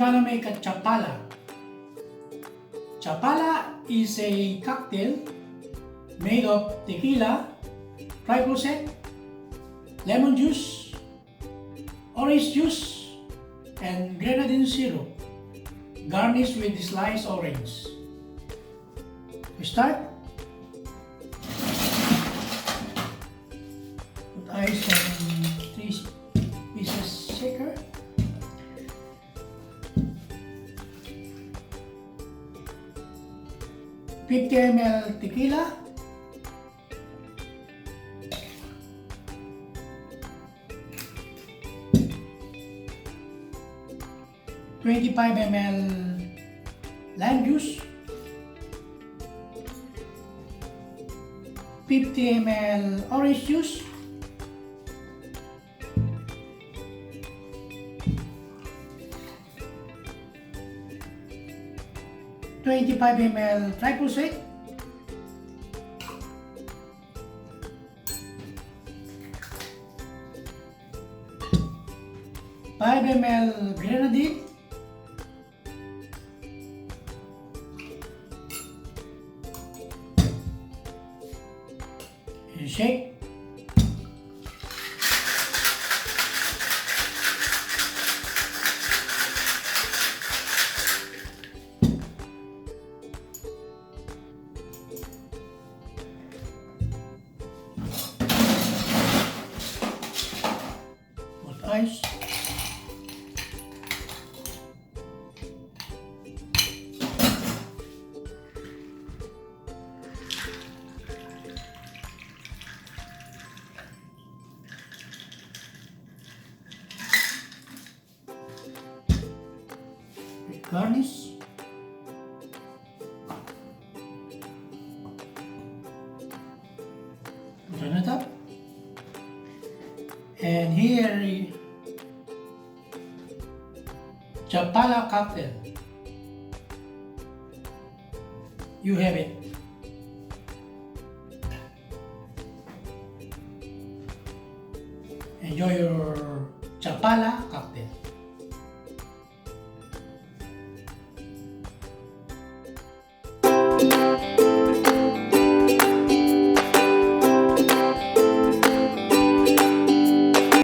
gonna make a chapala. Chapala is a cocktail made of tequila, grapefruit, lemon juice, orange juice, and grenadine syrup, garnished with sliced orange. To start, put ice on 3 pieces shaker. $50 ml tequila, $25 ml lime juice, 50 ml orange juice, $25 ml triclosan, 5 ml grenadine, and shake. Put ice. Garnish. Turn it up. And here, Chapala cocktail. You have it. Enjoy your Chapala cocktail.